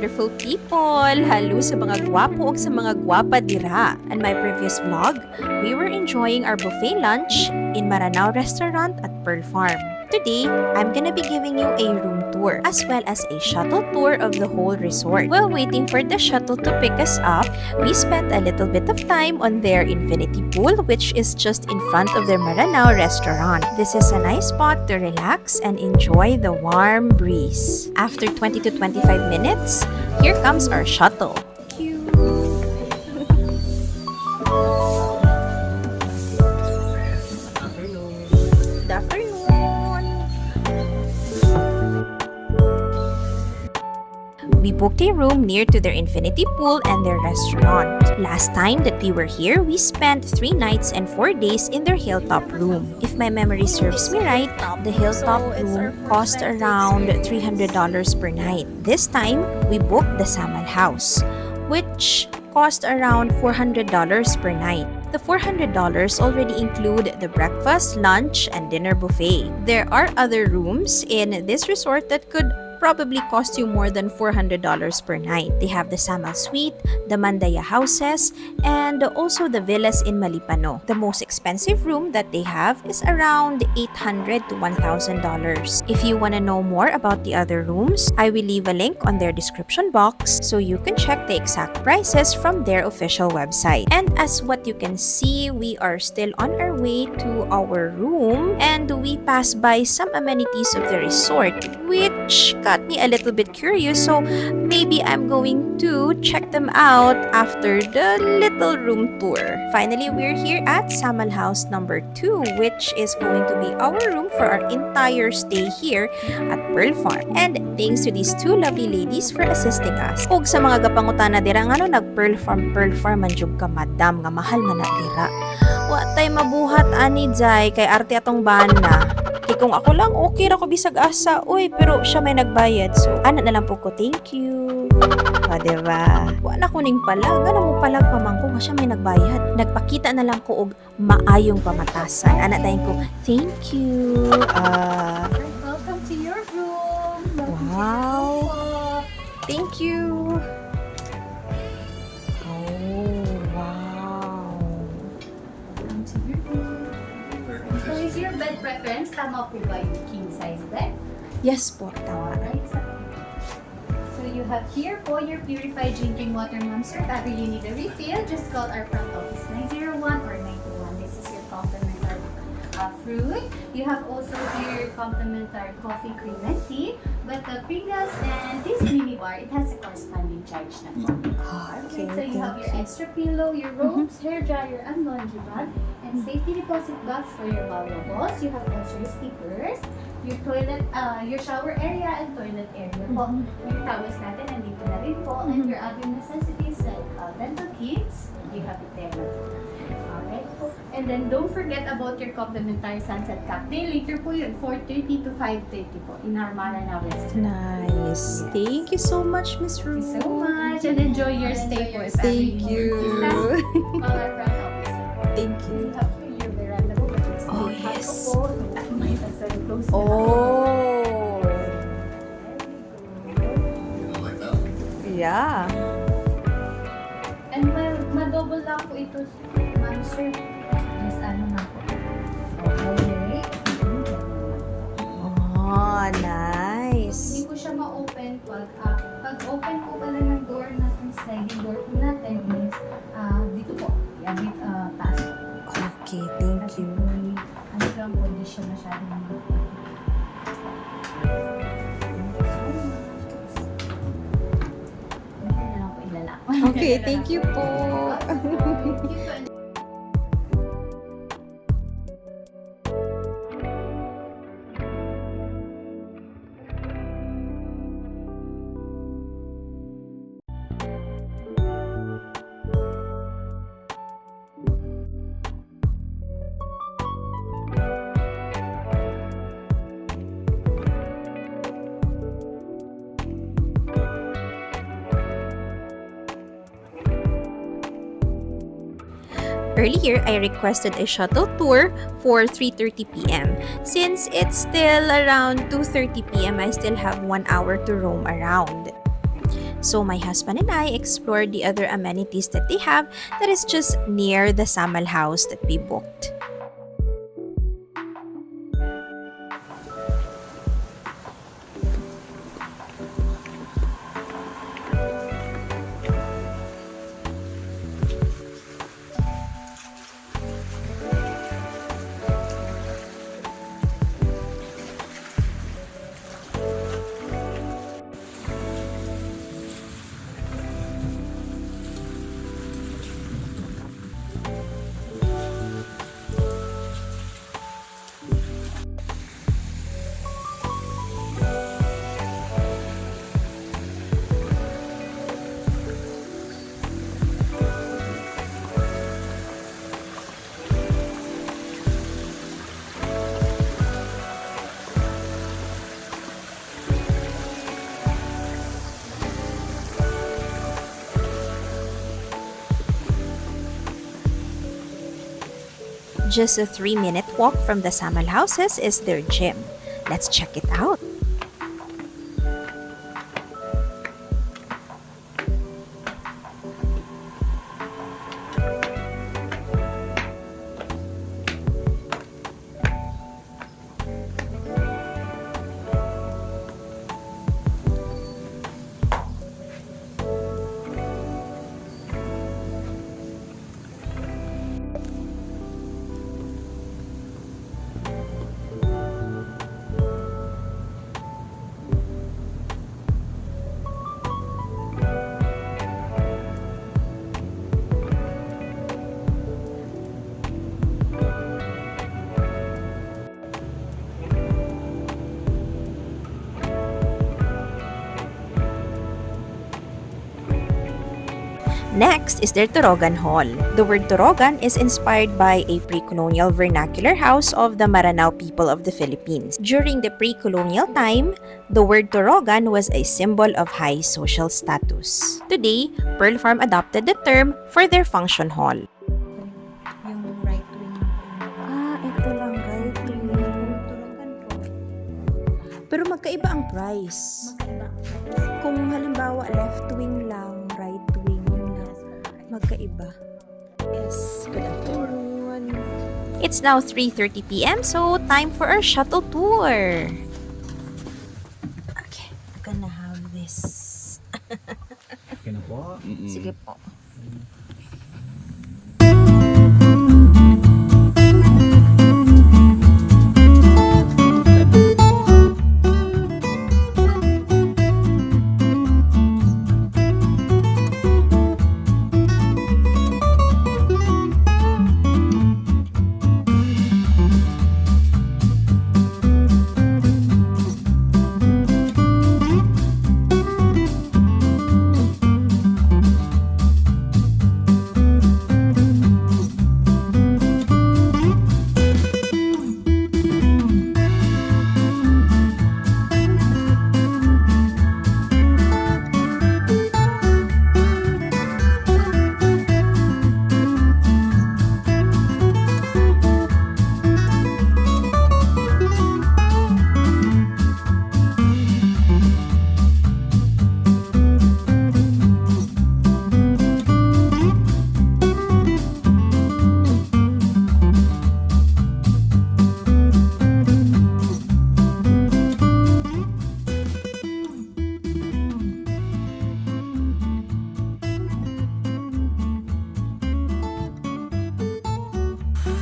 beautiful people! Halo sa mga gwapo o sa mga gwapa dira. In my previous vlog, we were enjoying our buffet lunch in Maranao Restaurant at Pearl Farm. Today, I'm gonna be giving you a room tour as well as a shuttle tour of the whole resort. While waiting for the shuttle to pick us up, we spent a little bit of time on their infinity pool, which is just in front of their Maranao Restaurant. This is a nice spot to relax and enjoy the warm breeze. After 20 to 25 minutes, here comes our shuttle. Good afternoon. We booked a room near to their infinity pool and their restaurant. Last time that we were here, we spent 3 nights and 4 days in their hilltop room. If my memory serves me right, the hilltop room cost around $300 per night. This time, we booked the Samal house, which cost around $400 per night. The $400 already include the breakfast, lunch, and dinner buffet. There are other rooms in this resort that could probably cost you more than $400 per night. They have the Samal Suite, the Mandaya houses, and also the villas in Malipano. The most expensive room that they have is around $800 to $1,000. If you want to know more about the other rooms, I will leave a link on their description box so you can check the exact prices from their official website. And as what you can see, we are still on our way to our room and we passed by some amenities of the resort, which got me a little bit curious, so maybe I'm going to check them out after the little room tour. Finally, we're here at Samal House number 2, which is going to be our room for our entire stay here at Pearl Farm. And thanks to these 2 lovely ladies for assisting us. Ug sa mga gapangutana dira ngano nag Pearl Farm man jud ka madam nga mahal man na dira. Wa tay mabuhat ani jay kay arte atong bana. Kung ako lang, okay ra ko bisag asa. Uy, pero siya may nagbayad. So, ana na lang po ko, thank you. O, diba? Wala ko ning palag. Ano mo palag pamangko nga siya may nagbayad. Nagpakita na lang ko og maayong pamatasan. Ana dahin ko, thank you. Welcome to your room. Wow. Thank you. So is your bed preference, tama po ba yung king size bed? Yes po, tama. Alright. So you have here po your purified drinking water, ma'am, sir. If ever you need a refill, just call our front office 901 or 921. This is your complimentary fruit. You have also here complimentary coffee, cream, and tea. But the Pringles and this mini bar, it has a corresponding charge na po. Okay, so you have your extra pillow, your robes, hair dryer, and laundry bag, and safety deposit box for your valuables. You have also your stickers, your toilet, your shower area, and toilet area po. Yung towels natin, nandito na rin po. And your other necessities like dental kits, you have it there. Alright po. And then don't forget about your complimentary sunset cocktail. Later po yun, 4:30 to 5:30 po in our Maranao Restaurant. Nice. Thank you so much, Miss Ruth. Thank you so much and enjoy your stay po. Thank you. Call our front office. Thank you. You have your veranda po. Oh, yes. Oh. Like that? Yeah. And ma-double lang po ito, ma'am sir. Just ano na po. Okay. Oh, nice. Hindi po siya ma-open pag open po pala ng door natin, sliding door po natin is dito po. Yan, taas po. Okay, thank you. Ano lang po, hindi siya masyadong Okay, thank you po. Thank you po. Earlier, I requested a shuttle tour for 3:30 p.m. Since it's still around 2:30 p.m., I still have 1 hour to roam around. So my husband and I explored the other amenities that they have that is just near the Samal house that we booked. Just a 3-minute walk from the Samal houses is their gym. Let's check it out. Next is their Torogan Hall. The word Torogan is inspired by a pre-colonial vernacular house of the Maranao people of the Philippines. During the pre-colonial time, the word Torogan was a symbol of high social status. Today, Pearl Farm adopted the term for their function hall. Yung right wing. Ito lang, right wing. Tulugan po. Pero magkaiba ang price. Magkaiba. Kung halimbawa left wing lang, right wing lang, magkaiba. Yes, good afternoon. It's now 3:30 p.m. so time for our shuttle tour. Okay, I'm gonna have this. Okay na po. Sige po.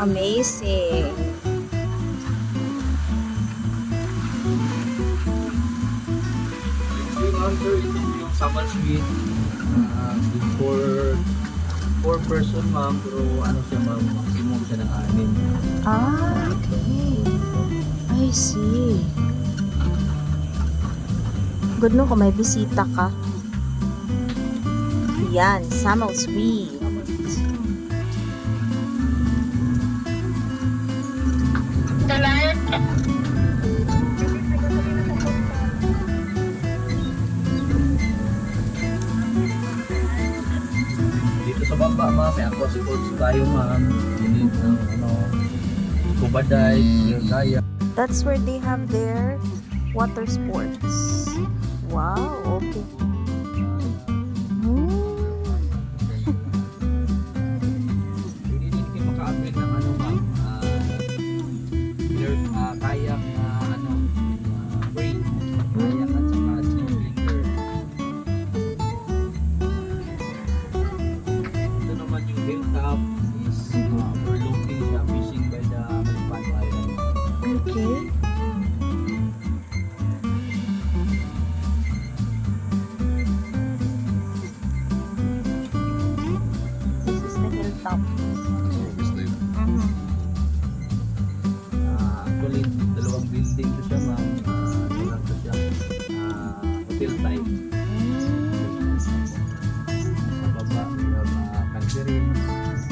Amazing. Yung Samal Suite. For 4-person ma'am, pero ano siya ma'am, maximum siya ng 6. Okay. I see. Good no kung may bisita ka. Yan, Samal Suite. Dito sa baba ma'am, may aqua sports tayo ma'am. Unit ng scuba dive, air kayak. That's where they have their water sports. Wow, okay. hilltop. Mhm. Actually, dalawang building ko siya, ma'am. Ano lang ko siya, hotel type. Sa baba, we have country rooms.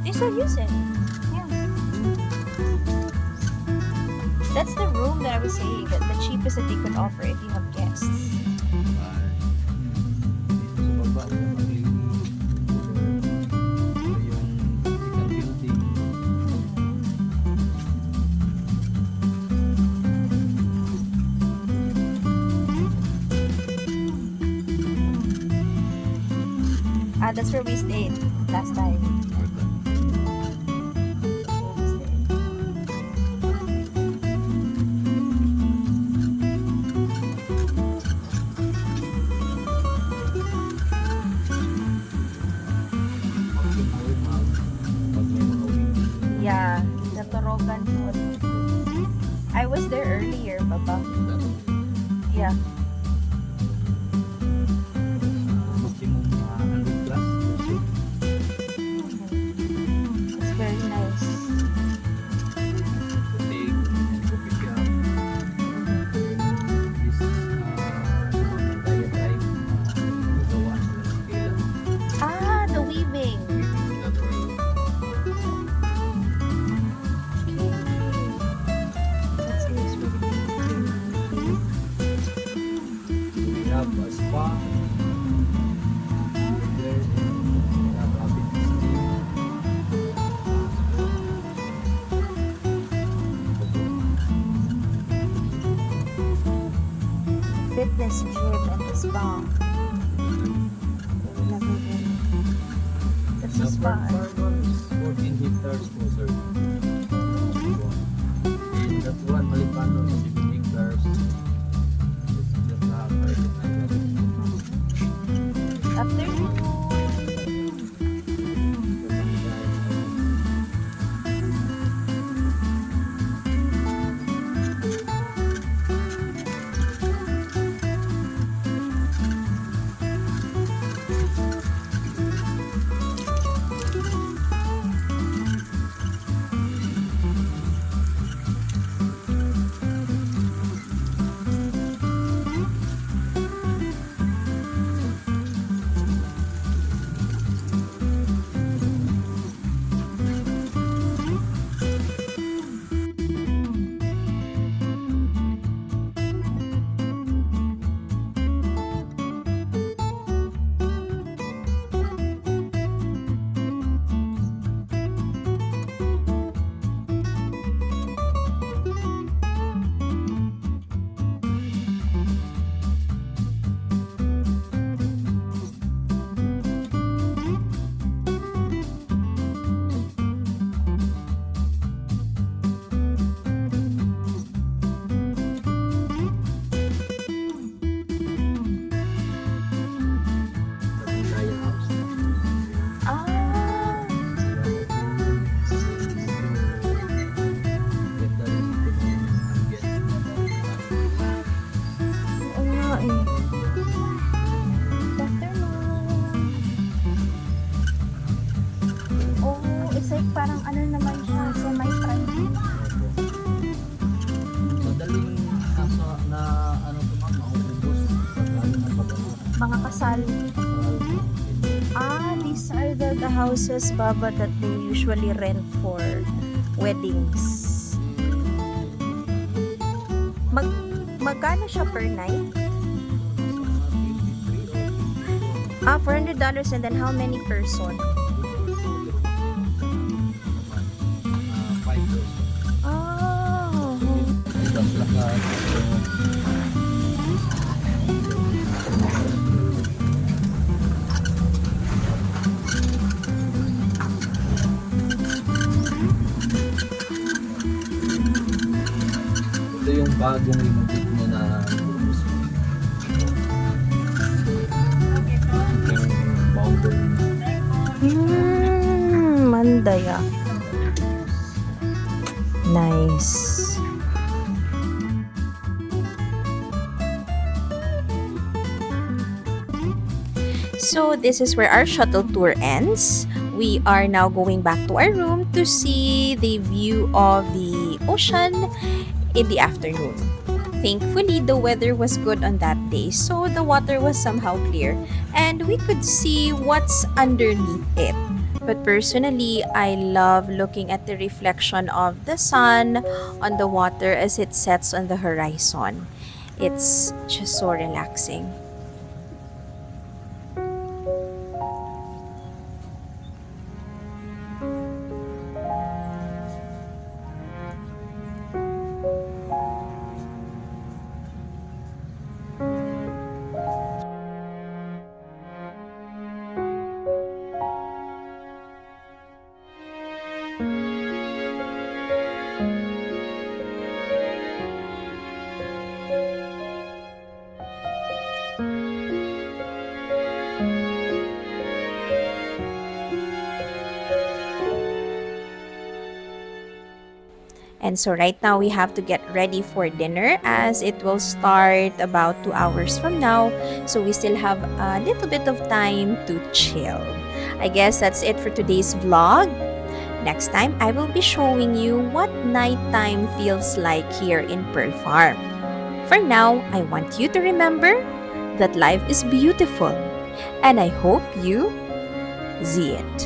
They still use it. Yeah. That's the room that I was saying, that the cheapest that they could offer if you have guests. Dito sa baba, we have a cleaning. Ito yung second building. That's where we stayed last time. Yeah, the Torogan food. I was there earlier, Papa. Yeah. Maximum 100 plus. It's very nice. Kasi coffee shop. This Mandaya type. Gawa sila ng tela. Ah, the weaving. That's it. It's really good. We have a spa. There, we have a fitness gym. Fitness gym and the spa. We've never been. That's The a spa. first one is 14 hectares po, sir. And that one, Malipano, 7 hectares. It's just a private island. Afternoon. Mandaya House. Ah, Ganda rin ito ng ambience. oo nga eh. Afternoon. Oh, it's like parang ano naman siya, semi-private. Madaling na ano ito, ma'am, maubos. Lalo na pagkakas. Mga kasal. Ah, these are the houses, Baba, that they usually rent for weddings. Magkano siya per night? Ah, $400, and then how many person? 5 person. Oh. Ibang lahat. Ito yung bagong remote niya na yung boundary. Mandaya. Nice. So this is where our shuttle tour ends. We are now going back to our room to see the view of the ocean in the afternoon. Thankfully, the weather was good on that day, so the water was somehow clear and we could see what's underneath it. But personally, I love looking at the reflection of the sun on the water as it sets on the horizon. It's just so relaxing. And so right now we have to get ready for dinner as it will start about 2 hours from now. So we still have a little bit of time to chill. I guess that's it for today's vlog. Next time, I will be showing you what nighttime feels like here in Pearl Farm. For now, I want you to remember that life is beautiful and I hope you see it.